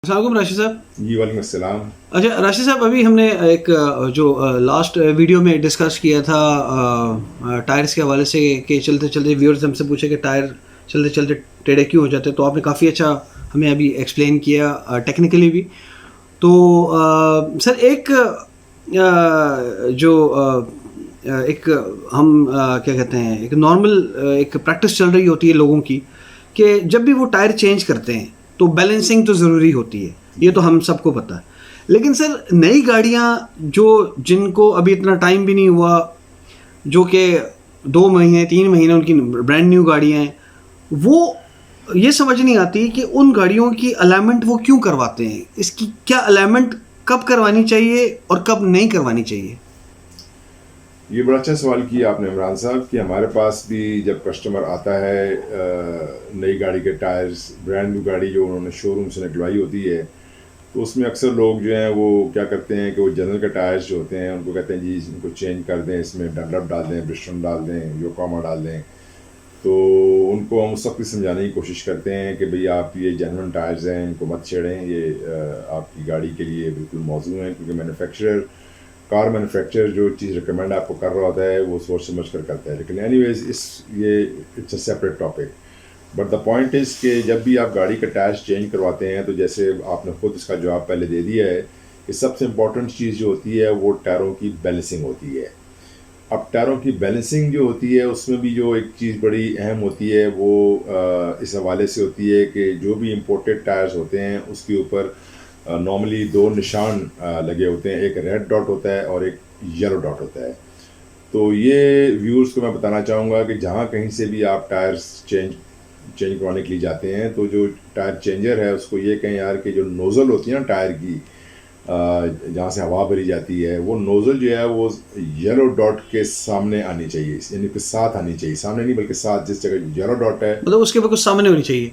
السلام علیکم راشد صاحب. جی وعلیکم السلام. اچھا راشد صاحب, ابھی ہم نے ایک جو لاسٹ ویڈیو میں ڈسکس کیا تھا ٹائرس کے حوالے سے کہ چلتے چلتے ویورز ہم سے پوچھے کہ ٹائر چلتے چلتے ٹیڑھے کیوں ہو جاتے ہیں, تو آپ نے کافی اچھا ہمیں ابھی ایکسپلین کیا ٹیکنیکلی بھی. تو سر ایک جو ایک ہم کیا کہتے ہیں ایک نارمل ایک پریکٹس چل رہی ہوتی ہے لوگوں کی کہ جب بھی وہ ٹائر چینج کرتے ہیں تو بیلنسنگ تو ضروری ہوتی ہے, یہ تو ہم سب کو پتہ ہے. لیکن سر نئی گاڑیاں جن کو ابھی اتنا ٹائم بھی نہیں ہوا, جو کہ 2 مہینے 3 مہینے ان کی برانڈ نیو گاڑیاں ہیں, وہ یہ سمجھ نہیں آتی کہ ان گاڑیوں کی الائنمنٹ وہ کیوں کرواتے ہیں, اس کی کیا الائنمنٹ کب کروانی چاہیے اور کب نہیں کروانی چاہیے. یہ بڑا اچھا سوال کیا آپ نے عمران صاحب کہ ہمارے پاس بھی جب کسٹمر آتا ہے نئی گاڑی کے ٹائرز برانڈ نیو گاڑی جو انہوں نے شو روم سے نکلوائی ہوتی ہے, تو اس میں اکثر لوگ جو ہیں وہ کیا کرتے ہیں کہ وہ جنرل کے ٹائرز جو ہوتے ہیں ان کو کہتے ہیں جی ان کو چینج کر دیں, اس میں ڈنلپ ڈال دیں, برسٹن ڈال دیں, یوکوہاما ڈال دیں. تو ان کو ہم اس وقت سمجھانے کی کوشش کرتے ہیں کہ بھئی آپ یہ جینوئن ٹائرز ہیں ان کو مت چھیڑیں, یہ آپ کی گاڑی کے لیے بالکل موزوں ہیں, کیونکہ کار مینوفیکچرر جو چیز ریکمینڈ آپ کو کر رہا ہوتا ہے وہ سوچ سمجھ کر کرتا ہے. لیکن اینی ویز یہ it's a separate topic. But the point is کہ جب بھی آپ گاڑی کا ٹائرز چینج کرواتے ہیں تو جیسے آپ نے خود اس کا جواب پہلے دے دیا ہے کہ سب سے امپورٹنٹ چیز جو ہوتی ہے وہ ٹائروں کی بیلنسنگ ہوتی ہے. اب ٹائروں کی بیلنسنگ جو ہوتی ہے اس میں بھی جو ایک چیز بڑی اہم ہوتی ہے وہ اس حوالے سے ہوتی ہے کہ جو بھی امپورٹڈ ٹائرز ہوتے ہیں اس کے اوپر نارملی 2 نشان لگے ہوتے ہیں, ایک ریڈ ڈاٹ ہوتا ہے اور ایک یلو ڈاٹ ہوتا ہے. تو یہ ویورز کو میں بتانا چاہوں گا کہ جہاں کہیں سے بھی آپ ٹائرز چینج کروانے کے لیے جاتے ہیں تو جو ٹائر چینجر ہے اس کو یہ کہیں یار کہ جو نوزل ہوتی ہے نا ٹائر کی جہاں سے ہوا بھری جاتی ہے, وہ نوزل جو ہے وہ یلو ڈاٹ کے سامنے آنی چاہیے, یعنی کہ ساتھ آنی چاہیے, سامنے نہیں بلکہ ساتھ. جس جگہ یلو ڈاٹ ہے مطلب اس کے بالکل سامنے ہونی چاہیے,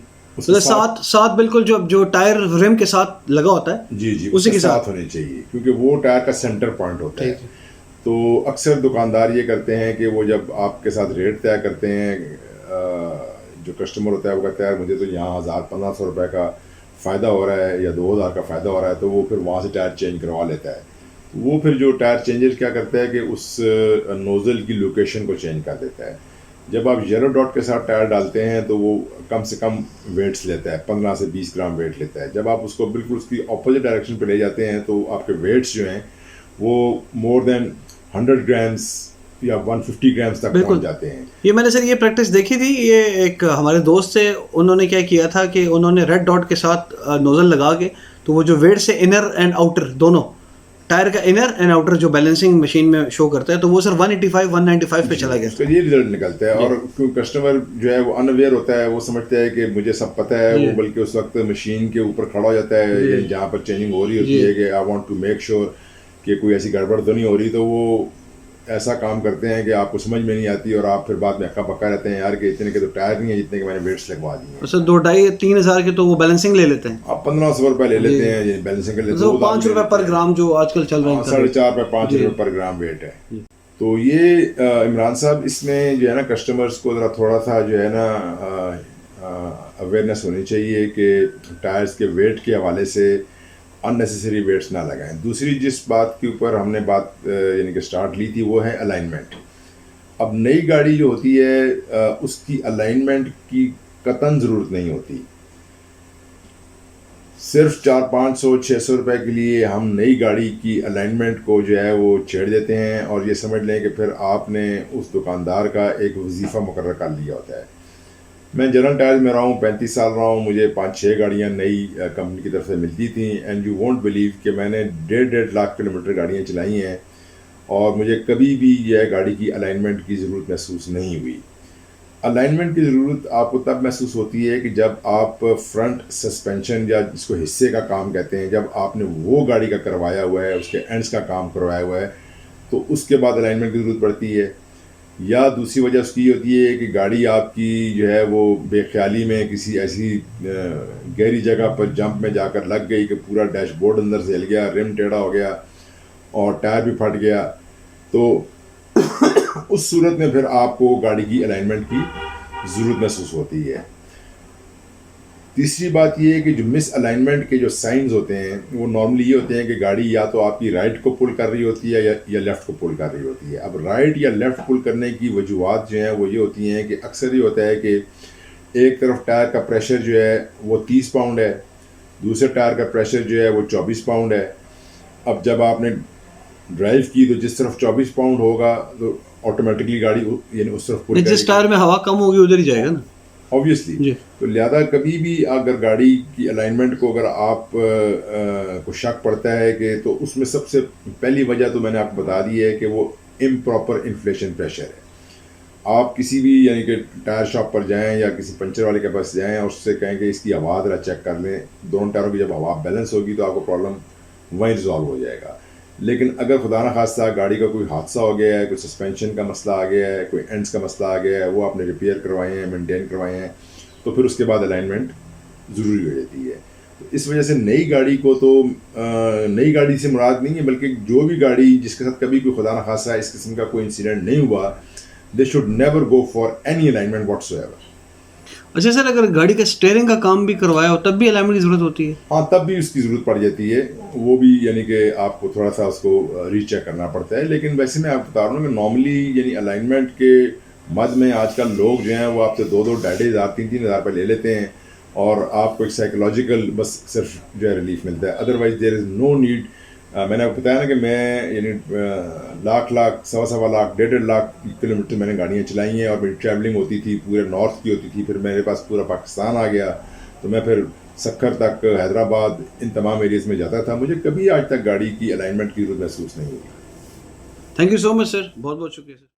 ساتھ بالکل جو ٹائر ریم کے ساتھ لگا ہوتا ہے جی اسی کے ساتھ ہونی چاہیے, کیونکہ وہ ٹائر کا سینٹر پوائنٹ ہوتا ہے. تو اکثر دکاندار یہ کرتے ہیں کہ وہ جب آپ کے ساتھ ریٹ طے کرتے ہیں, جو کسٹمر ہوتا ہے وہ کہتا ہے مجھے تو یہاں 1500 روپے کا فائدہ ہو رہا ہے یا 2000 کا فائدہ ہو رہا ہے, تو وہ پھر وہاں سے ٹائر چینج کروا لیتا ہے. وہ پھر جو ٹائر چینجر کیا کرتا ہے کہ اس نوزل کی لوکیشن کو چینج کر دیتا ہے. جب آپ یلو ڈاٹ کے ساتھ ٹائر ڈالتے ہیں تو وہ کم سے کم ویٹس لیتا ہے, 15 سے 20 گرام ویٹ لیتا ہے. جب آپ اس کو بالکل اس کی اپوزٹ ڈائریکشن پہ لے جاتے ہیں تو آپ کے ویٹس جو ہیں وہ مور دین 100 گرامز یا 150 گرامز تک پہنچ جاتے ہیں. یہ میں نے سر یہ پریکٹس دیکھی تھی, یہ ایک ہمارے دوست سے انہوں نے کیا کیا تھا کہ انہوں نے ریڈ ڈاٹ کے ساتھ نوزل لگا کے تو وہ جو ویٹ سے انر اینڈ آؤٹر دونوں ٹائر کا انر اینڈ آؤٹر جو بیلنسنگ مشین میں شو کرتا ہے تو وہ سر 185 پہ چلا گیا. اس کا یہ رزلٹ نکلتا ہے. اور کسٹمر جو ہے وہ ان اویئر ہوتا ہے, وہ سمجھتا ہے کہ مجھے سب پتہ ہے, وہ بلکہ اس وقت مشین کے اوپر کھڑا ہو جاتا ہے جہاں پر چینجنگ ہو رہی ہوتی ہے کہ I want to make sure کہ کوئی ایسی گڑبڑ تو نہیں ہو رہی. تو وہ ایسا کام کرتے ہیں کہ آپ کو سمجھ میں نہیں آتی اور آپ پھر بعد میں ہکا بکا رہتے ہیں یار کہ اتنے کے تو ٹائر نہیں ہیں جتنے کہ میں نے ویٹس لگوا دیے ہیں. سر 2-2.5-3 ہزار کے تو وہ بیلنسنگ لے لیتے ہیں, آپ 1500 روپے لے لیتے ہیں بیلنسنگ کے لیے. 5 روپے پر گرام جو آج کل چل رہے ہیں, 4.5 روپے 5 روپے پر گرام ویٹ ہے. تو یہ عمران صاحب اس میں جو ہے نا کسٹمرز کو ذرا تھوڑا سا جو ہے نا اویئرنیس ہونی چاہیے کہ ٹائرز کے ویٹ کے حوالے سے ان نیسیسری ویٹس نہ لگائیں. دوسری جس بات کے اوپر ہم نے بات یعنی کہ سٹارٹ لی تھی وہ ہے الائنمنٹ. اب نئی گاڑی جو ہوتی ہے اس کی الائنمنٹ کی قطعاً ضرورت نہیں ہوتی. صرف 400-500-600 روپے کے لیے ہم نئی گاڑی کی الائنمنٹ کو جو ہے وہ چھیڑ دیتے ہیں اور یہ سمجھ لیں کہ پھر آپ نے اس دکاندار کا ایک وظیفہ مقرر کر لیا ہوتا ہے. میں جنرل ٹائرز میں رہا ہوں, 35 سال رہا ہوں, مجھے 5-6 گاڑیاں نئی کمپنی کی طرف سے ملتی تھیں. اینڈ یو وونٹ بلیو کہ میں نے 1.5 لاکھ کلومیٹر گاڑیاں چلائی ہیں اور مجھے کبھی بھی یہ گاڑی کی الائنمنٹ کی ضرورت محسوس نہیں ہوئی. الائنمنٹ کی ضرورت آپ کو تب محسوس ہوتی ہے کہ جب آپ فرنٹ سسپینشن یا جس کو حصے کا کام کہتے ہیں, جب آپ نے وہ گاڑی کا کروایا ہوا ہے, اس کے اینڈز کا کام کروایا ہوا ہے, تو اس کے بعد الائنمنٹ کی ضرورت پڑتی ہے. یا دوسری وجہ اس کی ہوتی ہے کہ گاڑی آپ کی جو ہے وہ بے خیالی میں کسی ایسی گہری جگہ پر جمپ میں جا کر لگ گئی کہ پورا ڈیش بورڈ اندر سے ہل گیا, رم ٹیڑھا ہو گیا اور ٹائر بھی پھٹ گیا. تو اس صورت میں پھر آپ کو گاڑی کی الائنمنٹ کی ضرورت محسوس ہوتی ہے. تیسری بات یہ ہے کہ جو مس الائنمنٹ کے جو سائنز ہوتے ہیں وہ نارملی یہ ہوتے ہیں کہ گاڑی یا تو آپ کی رائٹ کو پل کر رہی ہوتی ہے یا لیفٹ کو پل کر رہی ہوتی ہے. اب رائٹ یا لیفٹ پل کرنے کی وجوہات جو ہیں وہ یہ ہوتی ہیں کہ اکثر یہ ہوتا ہے کہ ایک طرف ٹائر کا پریشر جو ہے وہ 30 پاؤنڈ ہے, دوسرے ٹائر کا پریشر جو ہے وہ 24 پاؤنڈ ہے. اب جب آپ نے ڈرائیو کی تو جس طرف 24 پاؤنڈ ہوگا تو آٹومیٹکلی گاڑی یعنی اس طرف پل جس ٹائر میں ہوا کم ہوگی ادھر ہی جائے گا نا اوبیسلی. تو لہٰذا کبھی بھی اگر گاڑی کی الائنمنٹ کو اگر آپ کو شک پڑتا ہے کہ تو اس میں سب سے پہلی وجہ تو میں نے آپ کو بتا دی ہے کہ وہ امپراپر انفلیشن پریشر ہے. آپ کسی بھی یعنی کہ ٹائر شاپ پر جائیں یا کسی پنچر والے کے پاس جائیں اور اس سے کہیں کہ اس کی ہوا ذرا چیک کر لیں, دونوں ٹائروں کی جب ہوا بیلنس ہوگی تو آپ کو پرابلم وہیں ریزالو ہو جائے گا. لیکن اگر خدا نخواستہ گاڑی کا کوئی حادثہ ہو گیا ہے, کوئی سسپینشن کا مسئلہ آ گیا ہے, کوئی اینڈس کا مسئلہ آ گیا ہے, وہ آپ نے ریپیئر کروائے ہیں, مینٹین کروائے ہیں, تو پھر اس کے بعد الائنمنٹ ضروری ہو جاتی ہے. اس وجہ سے نئی گاڑی کو تو نئی گاڑی سے مراد نہیں ہے بلکہ جو بھی گاڑی جس کے ساتھ کبھی کوئی خدا نخواستہ اس قسم کا کوئی انسیڈنٹ نہیں ہوا, they should never go for any alignment what's ever. اچھا سر, اگر گاڑی کا اسٹیئرنگ کا کام بھی کروایا ہو تب بھی الائنمنٹ کی ضرورت ہوتی ہے؟ ہاں, تب بھی اس کی ضرورت پڑ جاتی ہے. وہ بھی یعنی کہ آپ کو تھوڑا سا اس کو ری چیک کرنا پڑتا ہے. لیکن ویسے میں آپ بتا رہا ہوں کہ نارملی یعنی الائنمنٹ کے مد میں آج کل لوگ جو ہیں وہ آپ سے 2-2 $2,500 3,000 روپے لے لیتے ہیں اور آپ کو ایک سائیکولوجیکل بس صرف جو ہے ریلیف ملتا ہے. Otherwise there is no need. میں نے آپ کو بتایا نا کہ میں یعنی لاکھ 1.25 لاکھ 1.5 لاکھ کلومیٹر میں نے گاڑیاں چلائی ہیں اور میری ٹریولنگ ہوتی تھی پورے نارتھ کی ہوتی تھی. پھر میرے پاس پورا پاکستان آ گیا تو میں پھر سکھر تک, حیدرآباد, ان تمام ایریاز میں جاتا تھا. مجھے کبھی آج تک گاڑی کی الائنمنٹ کی ضرورت محسوس نہیں ہوئی. تھینک یو سو مچ سر, بہت بہت شکریہ سر.